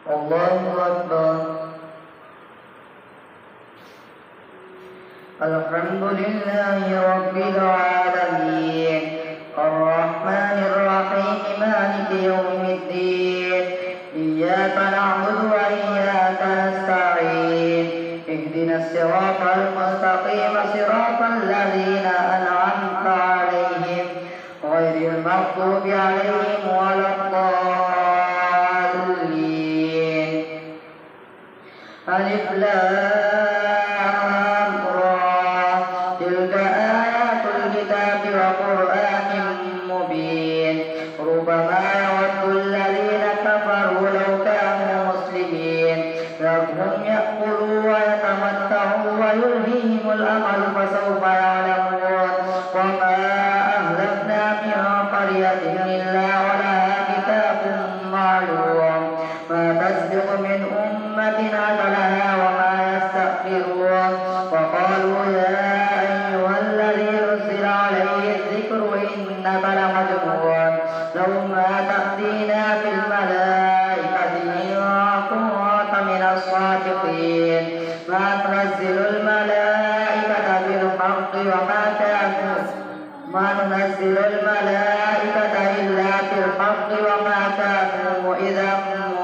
الله أكبر. الحمد لله رب العالمين الرحمن الرحيم مالك يوم الدين إياك نعبد وإياك نستعين اهدنا الصراط المستقيم صراط الذين أنعمت عليهم غير المغضوب عليهم ولا الضالين. ألف لام را تلك آيات الكتاب وقرآن مبين ربما يود الذين كفروا لو كانوا مسلمين ذرهم يأكلوا ويتمتعوا ويلهيهم الأمل فسوف يعلمون وما أهلكنا من قرية إلا ولها كتاب معلوم ما تسبق من أمة أجلها وما يستأخرون وقالوا يا أيها الذي نزل عليه الذكر إنك لمجنون لو ما تأتينا بالملائكة إن كنت من الصادقين ما تنزل الملائكة بالحق ما ننزل الملائكة إلا بالحق وما كانوا إذا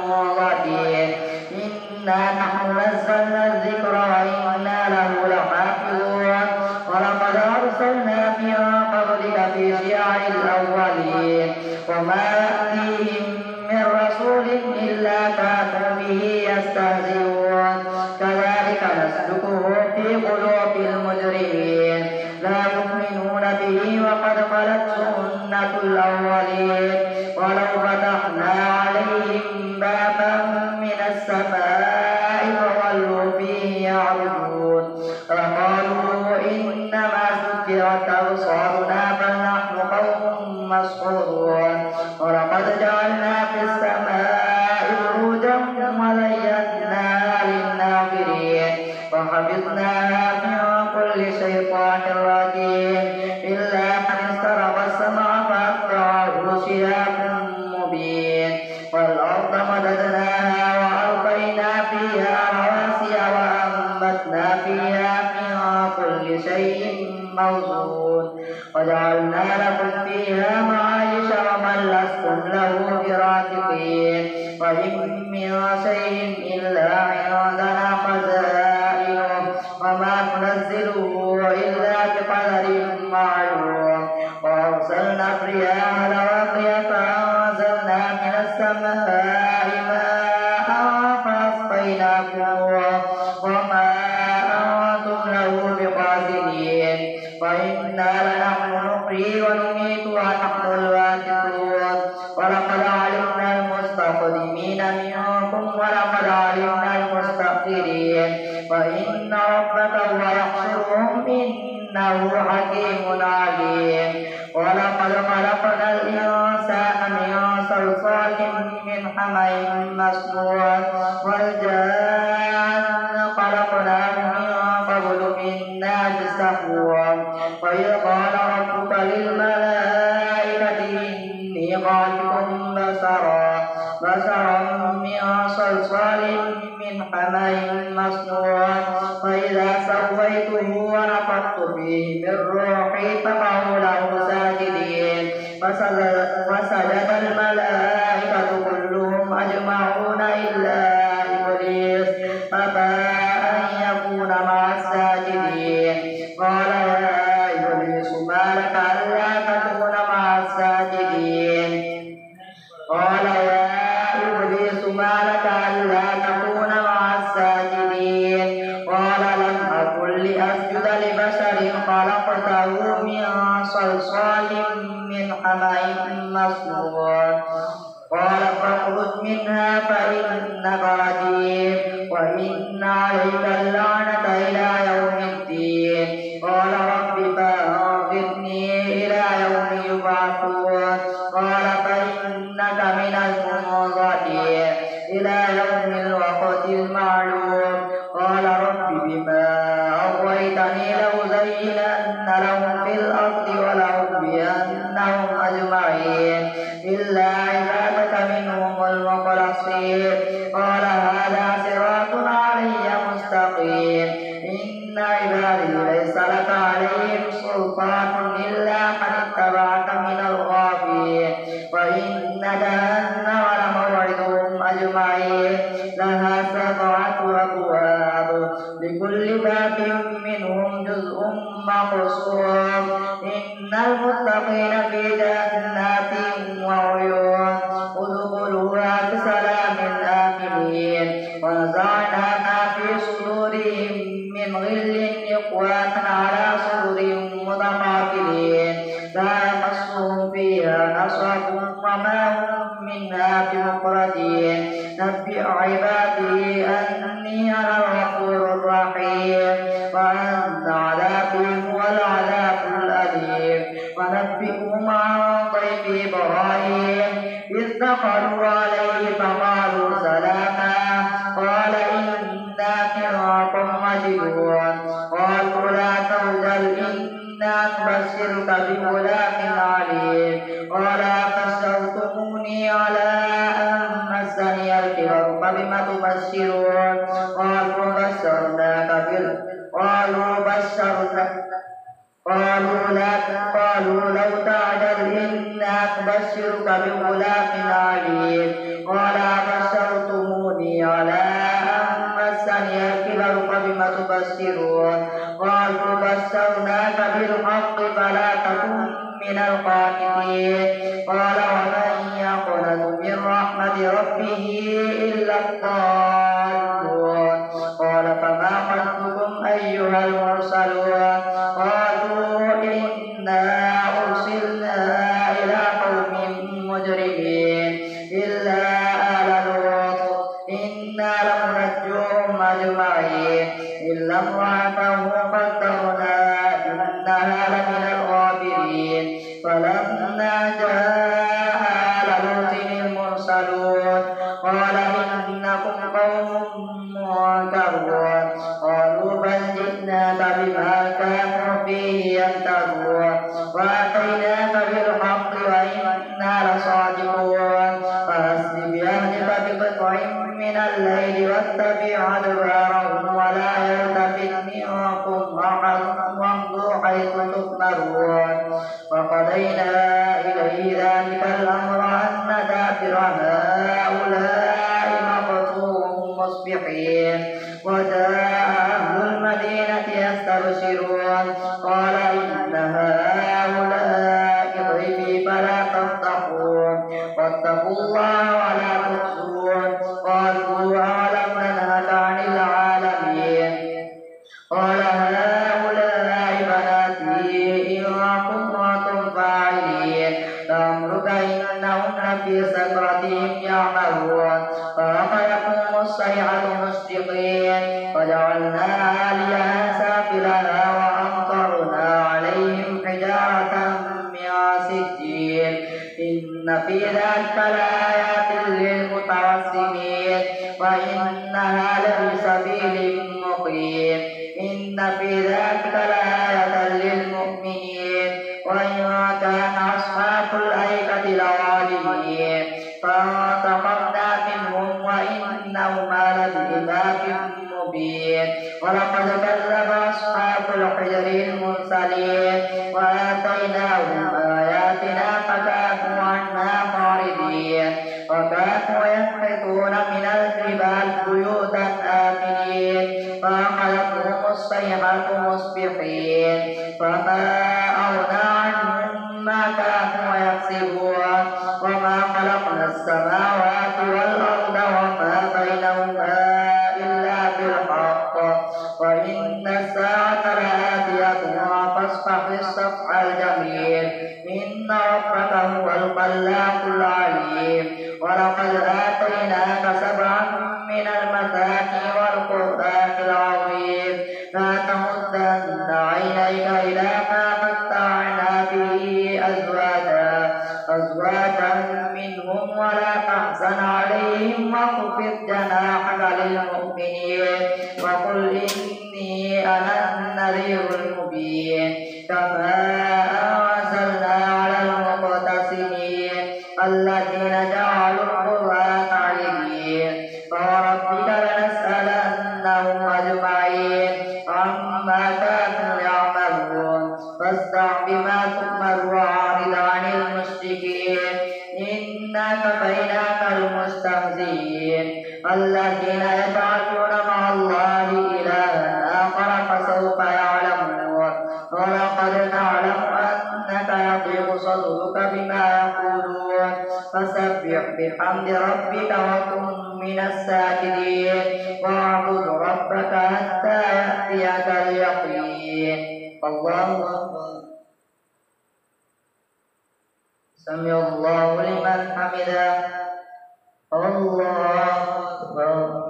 منظرين إنا نحن نزلنا الذكر وإنا له لحافظون ولقد أرسلنا من قبلك في شيع الأولين وما يأتيهم من رسول إلا كانوا به يستهزئون كذلك نسلكه في قلوب المجرمين لا يؤمنون به وقد خلت سنة الأولين ولو فتحنا عليهم بابا من السماء فظلوا فيه يعرجون فقالوا إنما سكرت أبصارنا بل نحن قوم مسحورون ولقد جعلنا في السماء بروجا وزيناها للناظرين وحفظناها من كل شيطان رجيم إلا من استرق السمع فأتبعه شهاب مبين والأرض مددناها وألقينا فيها رواسي وأنبتنا فيها من كل شيء موزون وجعلنا لكم فيها معايش ومن لستم له برازقين وإن من شيء إلا عندنا خزائنه وما ننزله إلا بقدر معلوم وأرسلنا الرياح لواقح فأنزلنا من السماء ماء فأسقيناكم وما أنتم له بقادرين وإنا لنحن نحيي ونميت ونحن الوارثون ولقد علمنا المستقدمين منكم ولقد علمنا المستأخرين وإن ربك هو يحشرهم إنه حكيم عليم ولقد خلقنا الإنسان من صلصال من حمأ مسنون والجان خلقناه من قبل من نار السحور وإذ قال ربك للملائكة إني خالق بشرا من صلصال من حمأ مسنون فإذا سويته ونفخت فيه من روحي فقعوا له ساجدين فسجد الملائكة كلهم أجمعون إلا إبليس أبى أن يكون مع الساجدين قال يا إبليس ما لك ألا تكون مع الساجدين قال يا إبليس ما لك ألا تكون مع الساجدين قال لم أكن لأسجد لبشر خلقته من صلصال من حمأ مسنون قال فاخرج منها فإنك رجيم وإن عليك اللعنة إلى يوم الدين قال رب فأنظرني إلى يوم يبعثون قال فإنك من المنظرين إلى يوم الوقت المعلوم قال رب بما أغويتني لأزينن لهم في الأرض ولأغوينهم أجمعين إلا عبادك منهم المخلصين قال هذا صراط علي مستقيم إن عبادي ليس لك عليهم سلطان إلا من اتبعك من الغاوين وإن جهنم لموعدهم أجمعين لها 7 أبواب لكل باب منهم جزء مقسوم إن المتقين في جنات وعيون ادخلوها بسلام آمنين ونزعنا ما في صدورهم من غل إخوانا على سرر متقابلين لا يمسهم فيها نصب وما هم منها بمخرجين نبئ عبادي أني أنا الغفور الرحيم وأن عذابي هو العذاب الأليم ونبئهم عن ضيف إبراهيم إذ دخلوا عليه فقالوا سلاما قال إنا منكم وجلون قالوا لا توجل إنا نبشرك بغلام عليم قال بشرتموني على أن مسني الكبر فبم تبشرون قالوا لو تعجل إنا نبشرك بغلام عليم قال بشرتموني على أن مسني الكبر فبم تبشرون قالوا بشرناك بالحق فلا تكن من القانطين قال ومن يقنط من رحمة ربه إلا الضالون قال فما خطبكم أيها المرسلون قالوا إنا أرسلنا إلى قوم مجرمين إلا آل لوط إنا لمنجوهم أجمعين إلا امرأته قدرنا إنها لمن الغابرين فلما جاء آل لوط المرسلون قال إنكم قوم منكرون قالوا بل جئناك بما كانوا فيه يمترون وأتيناك بالحق وإنا لصادقون فأسر بأهلك بقطع من الليل واتبع أدبارهم ولا يلتفت منكم أحد وامضوا حيث تؤمرون وقضينا إليه ذلك الأمر أن دابر هؤلاء مقطوع مصبحين وجاء أهل المدينة يستبشرون قال إن هؤلاء ضيفي فلا تفتحون واتقوا الله ولا تخزون قالوا أولم ننهك عن العالمين قال هؤلاء بناتي إن كنتم فاعلين لأمرك إنهم لفي سكرتهم يعمهون فأخذتهم الصيحة مشرقين فجعلنا عاليها سافلها وأمطرنا عليهم حجارة من سجيل إن في ذلك لآيات للمتوسمين وإنها لفي سبيل مقيم إن في ذلك لآية للمؤمنين وإن كان أصحاب الأيكة لظالمين فانتقمنا منهم وإنهما لبإمام مبين ولقد كذب أصحاب الحجر المرسلين وآتيناهم آياتنا فكانوا عنها معرضين وكانوا ينحتون من الجبال بيوتا آمنين فأخذتهم الصيحة مصبحين فما أغنى عنهم ما كانوا يكسبون وما خلقنا السماوات والأرض وما بينهما إلا بالحق وإن الساعة لآتية فاصفح الصفح الجميل إن ربك هو الخلاق العليم ولقد آتيناك 7 من المثاني والقرآن العظيم لا تمدن عينيك إلى ما متعنا به أزواجا منهم ولا تحزن عليهم واخفض جناحك للمؤمنين وقل إني أنا النذير المبين كما أنزلنا على المقتسمين الذين جعلوا القرآن عظيم المستهزئين الذين يجعلون مع الله إلها آخر فسوف يعلمون ولقد نعلم أنك يضيق صدرك بما يقولون فسبح بحمد ربك وكن من الساجدين واعبد ربك حتى يأتيك اليقين. الله أكبر. سمع الله لمن حمده. الله أكبر.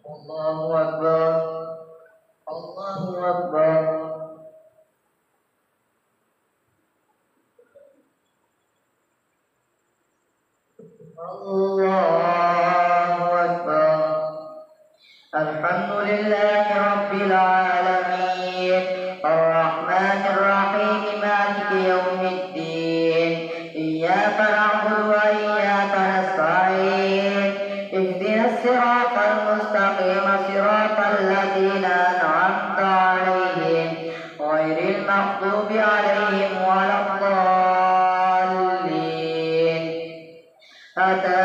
الله أكبر. الله أكبر. الله أكبر. الحمد لله رب العالمين الرحمن الرحيم مالك يوم الدين إياك نعبد وإياك نستعين اهدنا الصراط المستقيم صراط الذين أنعمت عليهم غير المغضوب عليهم ولا الضالين. أتى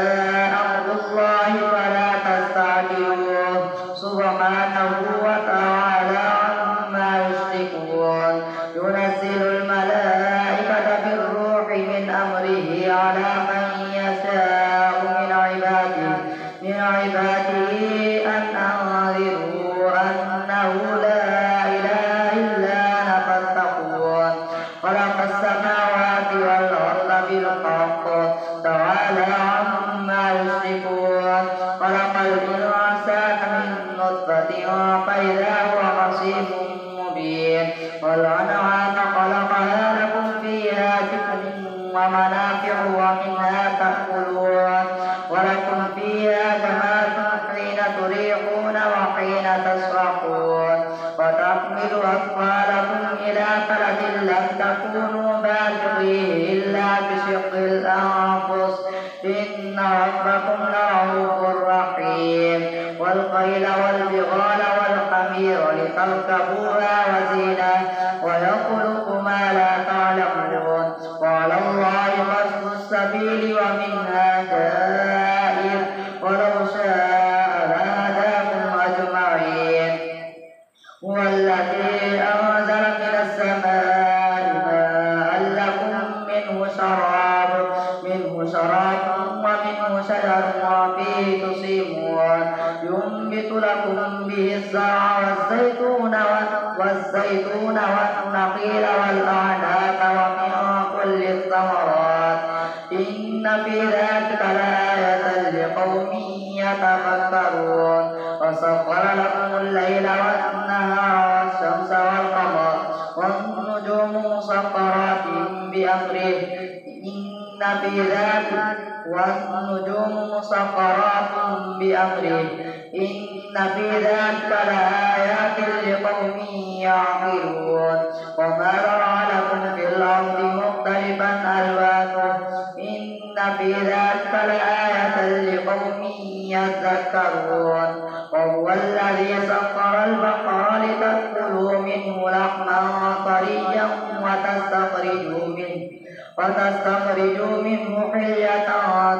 أمر الله فلا تستعجلوه سبحانه وتعالى عما يشركون ينزل الملائكة بالروح من أمره على من يشاء من عباده أن أنذروا أنه لا إله إلا أنا فاتقون خلق السماوات والأرض بالحق تعالى عما يشركون خلق الإنسان من نطفة فإذا هو خصيم مبين والأنعام خلقها لكم فيها دفء ومنافع ومنها تأكلون ولكم فيها جمال حين تريحون وحين تسرحون وتحمل أثقالكم إلى بلد لم تكونوا بالغيه إلا بشق الأنفس إن ربكم لرؤوف رحيم والخيل والبغال والحمير لتركبوها وزينة ويخلق ما لا تعلمون وعلى الله قصد السبيل ومنها جائر ولو شاء لهداكم أجمعين. هو الذي أنزل من السماء ماء لكم منه شراب ومنه شجر فيه تسيمون ينبت لكم به الزرع والزيتون والنخيل والأعناب ومن كل الثمرات إن في ذلك لآية لقوم يتفكرون وسخر لكم الليل والنهار والشمس والقمر والنجوم مسخرات بأمره إن في ذلك والنجوم مسخرات بأمره إن في ذلك لآيات لقوم يعقلون وما ذرأ لكم في الأرض مختلفا ألوانه إن في ذلك لآية لقوم يذكرون وهو الذي سخر البحر لتأكلوا منه لحما طريا وتستخرجوا منه حلية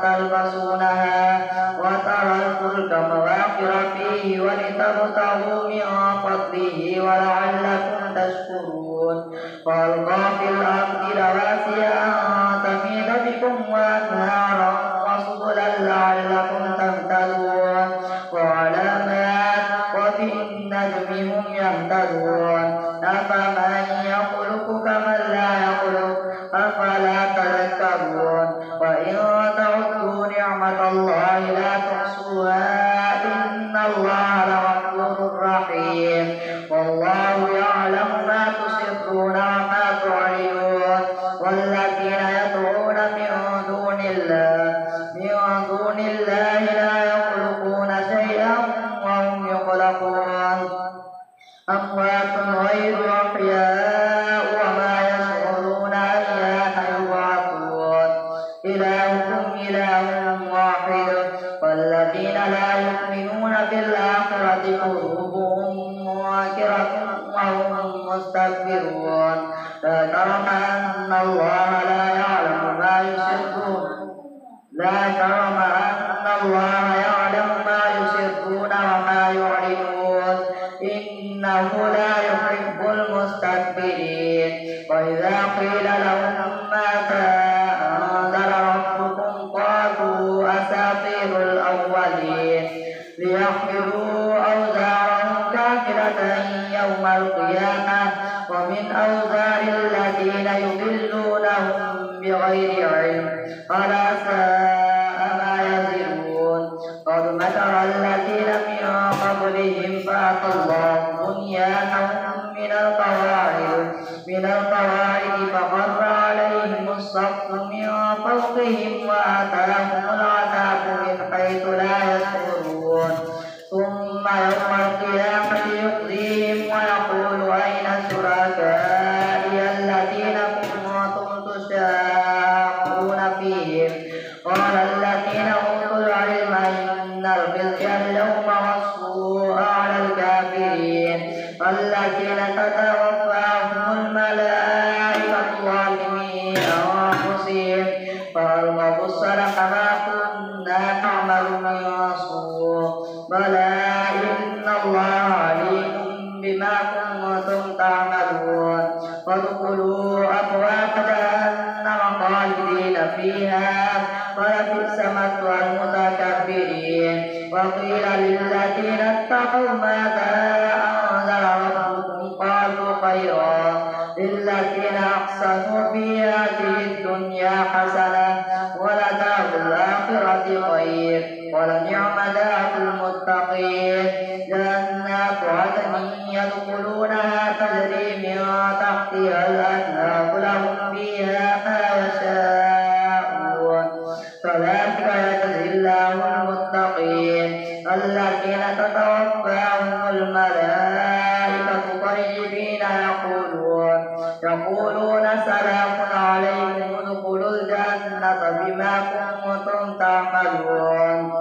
تلبسونها وترى الفلك مواخر فيه ولتبتغوا من فضله ولعلكم تشكرون وألقى في الأرض رواسي أن تميد بكم وأنهارا وسبلا لعلكم تهتدون وعلامات وبالنجم هم يهتدون أفمن يخلق كمن لا يخلق أفلا تذكرون وإن تعدوا نعمة الله لا تحصوها إن الله لغفور رحيم والله يعلم ما تسرون وما تعلنون والذين يدعون من دون الله لا يخلقون شيئا وهم يخلقون أموات غير أحياء وما يشعرون أيان يبعثون إلهكم إله واحد والذين لا يؤمنون بالآخرة قلوبهم منكرة وهم مستكبرون لا جرم أن الله لا يعلم ما يسرون لا جرم أن الله يعلم ما يسرون وما يعلنون إنه لا يحب المستكبرين وإذا قيل لهم ماذا أنزل ربكم قالوا أساطير الأولين ليحملوا أوزارهم كاملة يوم القيامة ومن أوزار الذين يضلونهم بغير علم ألا ساء ما يزرون قد مكر الذين من قبلهم فأتى الله بنيانهم من القواعد فخر عليهم السقف من فوقهم وأتاهم العذاب من حيث لا يشعرون ثم يوم القيامة يخزيهم ويقول أين شركائي الذين كنتم تشاقون فيهم قال الذين أوتوا العلم إن الخزي اليوم والسوء على الكافرين الذين تتوفاهم الملائكة ظالمي أنفسهم فألقوا السلك ما كنا نعمل من سوء بلى إن الله عليم بما كنتم تعملون فادخلوا أبواب جهنم خالدين فيها ولبئس مثوى المتكبرين وقيل للذين اتقوا ماذا أنزل ربكم قالوا خيرا للذين أحسنوا في هذه الدنيا حسنة ولدار الآخرة خير ولنعم دار المتقين جنات عدن يدخلونها تجري من تحتها الأنهار لهم فيها ما يشاءون كذلك يجزي الله المتقين الذين تتوفاهم الملائكة طيبين يقولون سلام عليكم ادخلوا الجنة بما كنتم تعملون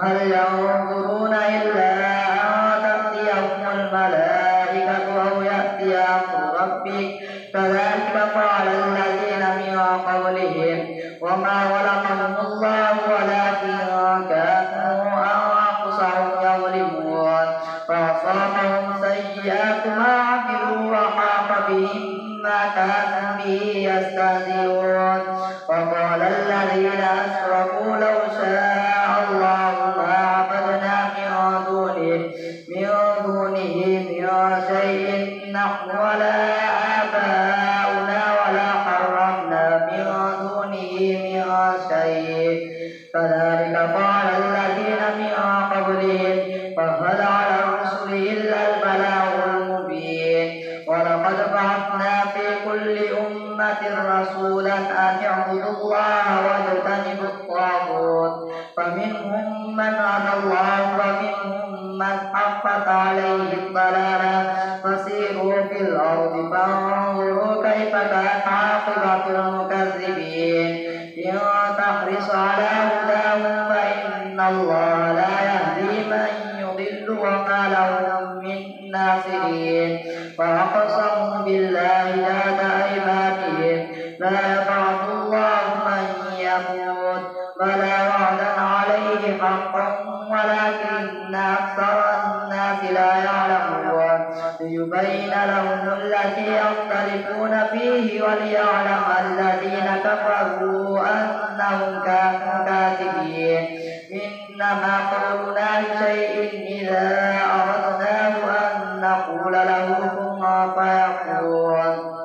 هل ينظرون إلا أن تأتيهم الملائكة أو يأتي أمر ربك كذلك فعل الذين من قبلهم وما ظلمهم الله ولكن كانوا أنفسهم يظلمون فأصابهم سيئات ما عملوا وحاق بهم ما كانوا به يستهزئون وقال الذين أشركوا لو شاء الله ما عبدنا من دونه من شيء نحن ولا آباؤنا ولا حرمنا من دونه من شيء كذلك قال الذين من قبلهم فهل على الرسل إلا البلاغ المبين ولقد بعثنا في كل أمة رسولا أن اعبدوا الله واجتنبوا الطاغوت فمنهم من هدى الله ومنهم من حقت عليه الضلالة فسيروا في الأرض فانظروا كيف كان عاقبة المكذبين إن تحرص على هداهم فإن الله لا يهدي من يضل وما لهم من ناصرين فأقسموا بالله جهد أيمانهم لا يبعث الله من يموت بلى وعدا عليه حقا ولكن أكثر الناس لا يعلمون ليبين لهم الذي يختلفون فيه وليعلم الذين كفروا أنهم كانوا كاذبين إنما قولنا لشيء إذا أردناه أن نقول له كن فيكون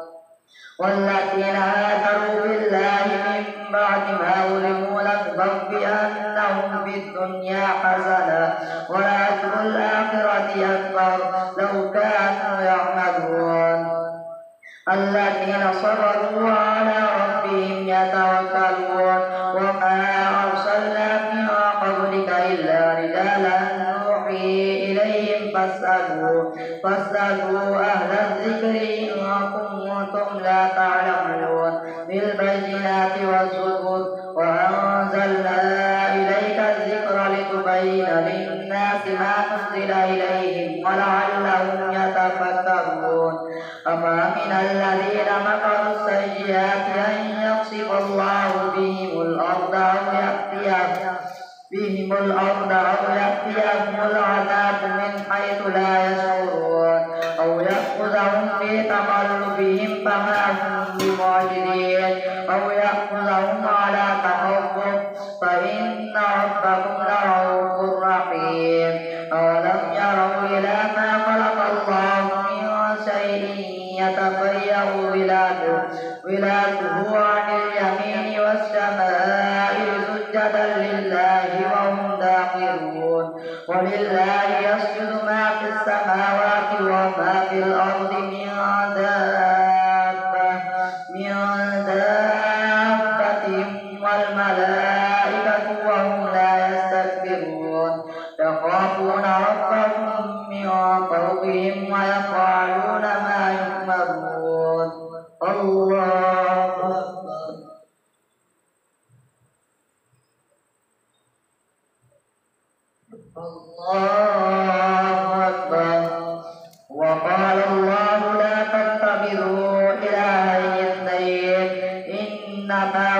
والذين هاجروا بالله من بعد ما ظلموا لنبوئنهم في الدنيا حسنة ولأجر الآخرة أكبر لو كانوا يعملون الذين صبروا على ربهم يتوكلون وما أرسلنا من قبلك إلا رجالا نوحي إليهم فاسألوا أهل الذكر إن كنتم لا تعلمون بالبينات والزبر وأنزلنا إليك الذكر لتبين للناس ما نزل إليهم ولعلهم يتفكرون أفأمن الذين مكروا السيئات أن يخسف الله يأتيهم العذاب من حيث لا يشعرون أو يأخذهم في تقلبهم فما هم بمعجزين أو يأخذهم على تخوف فإن ربكم لرؤوف رحيم أولم يروا إلى ما خلق الله من شيء يتغير ظلاله عن اليمين والشمائل سجدا لله وهم داخرون ولله يسجد ما في السماوات وما في الأرض من دابة والملائكة وهم لا يستكبرون يخافون ربهم من فوقهم ويفعلون ما يؤمرون الله أكبر. الله أكبر. وقال الله لا تتخذوا إلهين اثنين إنما